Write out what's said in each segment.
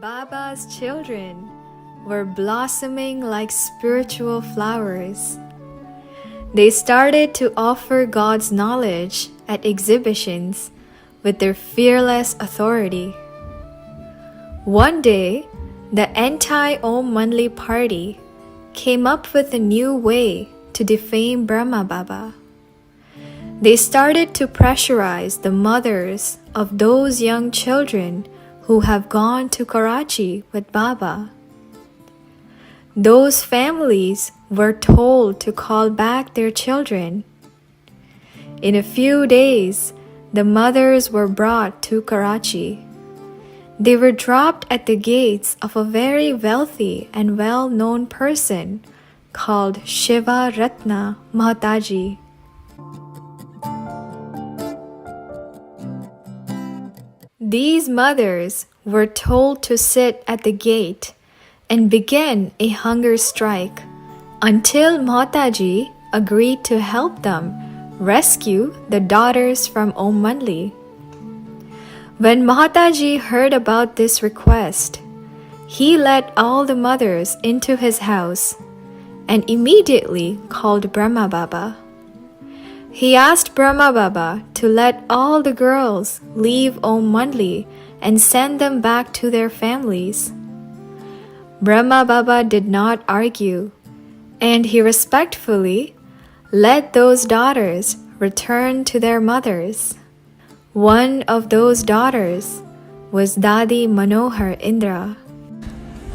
Baba's children were blossoming like spiritual flowers. They started to offer God's knowledge at exhibitions with their fearless authority. One day, the anti-Om Manli party came up with a new way to defame Brahma Baba. They started to pressurize the mothers of those young children who have gone to Karachi with Baba. Those families were told to call back their children. In a few days, the mothers were brought to Karachi. They were dropped at the gates of a very wealthy and well-known person called Shiva Ratna Mahataji. These mothers were told to sit at the gate and begin a hunger strike until Mahataji agreed to help them rescue the daughters from Om Manli. When Mahataji heard about this request, he let all the mothers into his house and immediately called Brahma Baba. He asked Brahma Baba to let all the girls leave Om Manli and send them back to their families. Brahma Baba did not argue, and he respectfully let those daughters return to their mothers. One of those daughters was Dadi Manohar Indra.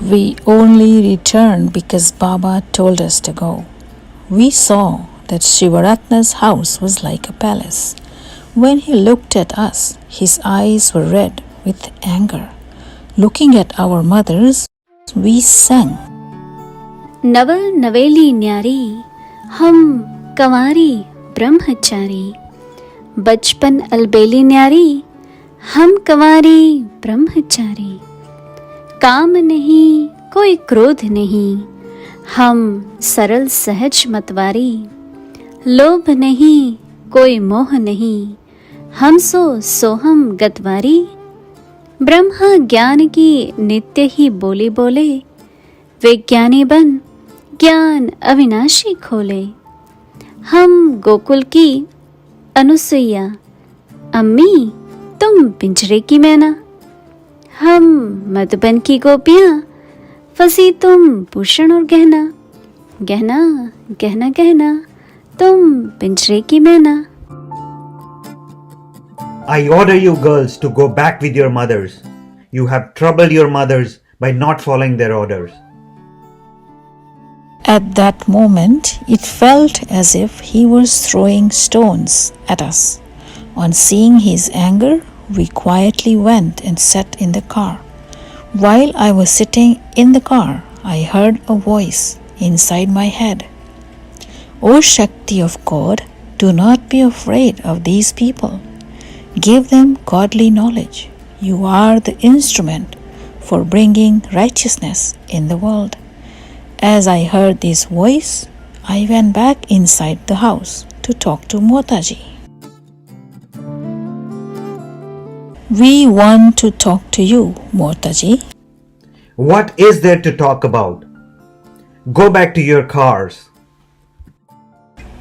We only returned because Baba told us to go. We saw that Shivaratna's house was like a palace. When he looked at us, his eyes were red with anger. Looking at our mothers, we sang. Naval नवेली न्यारी हम कंवारी ब्रह्मचारी बचपन अलबेली न्यारी हम कंवारी ब्रह्मचारी काम नहीं कोई क्रोध नहीं हम सरल सहज मतवारी लोभ नहीं कोई मोह नहीं हम सो सोहम गतवारी ब्रह्मा ज्ञान की नित्य ही बोली बोले वे ज्ञानी बन ज्ञान अविनाशी खोले हम गोकुल की अनुसुईया अम्मी तुम पिंजरे की मैना हम मधुबन की गोपियाँ फंसी तुम भूषण और गहना गहना गहना गहना तुम पिंजरे की मैना. I order you girls to go back with your mothers. You have troubled your mothers by not following their orders. At that moment, it felt as if he was throwing stones at us. On seeing his anger, we quietly went and sat in the car. While I was sitting in the car, I heard a voice inside my head. O Shakti of God, do not be afraid of these people. Give them godly knowledge. You are the instrument for bringing righteousness in the world. As I heard this voice, I went back inside the house to talk to Motaji. We want to talk to you, Motaji. What is there to talk about? Go back to your cars.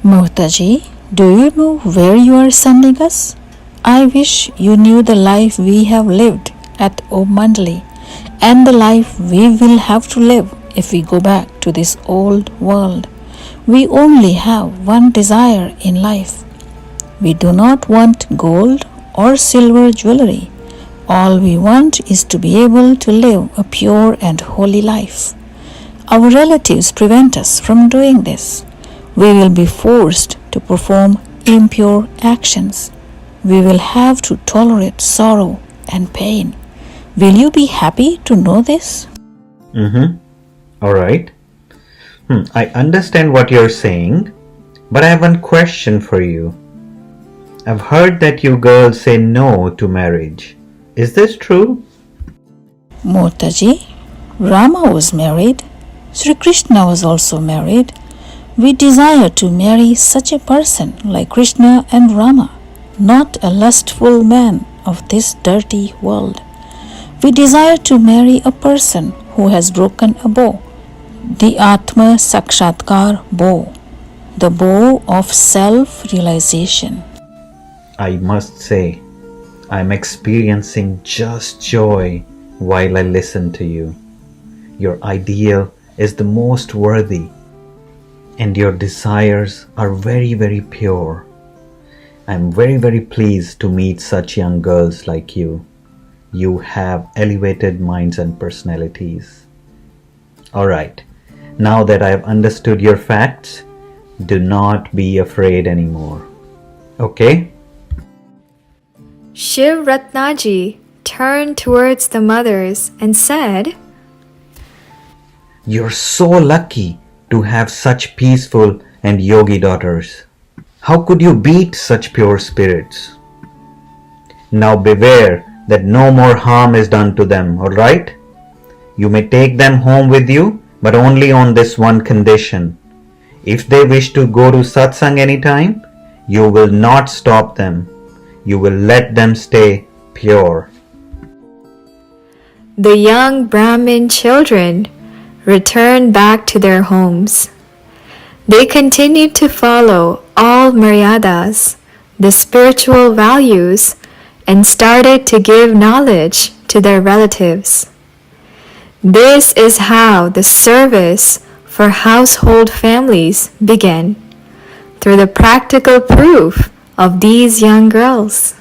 Motaji, do you know where you are sending us? I wish you knew the life we have lived at Om Mandali and the life we will have to live if we go back to this old world. We only have one desire in life. We do not want gold or silver jewelry. All we want is to be able to live a pure and holy life. Our relatives prevent us from doing this. We will be forced to perform impure actions. We will have to tolerate sorrow and pain. Will you be happy to know this? All right. I understand what you're saying, But I have one question for you. I've heard that you girls say no to marriage. Is this true? Mataji, Rama was married. Sri Krishna was also married. We desire to marry such a person like Krishna and Rama, not a lustful man of this dirty world. We desire to marry a person who has broken a bow, the Atma Sakshatkar bow, the bow of self-realization. I must say, I'm experiencing just joy while I listen to you. Your ideal is the most worthy, and your desires are very, very pure. I'm very, very pleased to meet such young girls like you. You have elevated minds and personalities. Alright, now that I have understood your facts, do not be afraid anymore. Okay? Shiv Ratnaji turned towards the mothers and said, You're so lucky to have such peaceful and yogi daughters. How could you beat such pure spirits? Now beware that no more harm is done to them, alright? You may take them home with you, but only on this one condition. If they wish to go to satsang anytime, you will not stop them. You will let them stay pure. The young Brahmin children returned back to their homes. They continued to follow all maryadas, the spiritual values, and started to give knowledge to their relatives. This is how the service for household families began, through the practical proof of these young girls.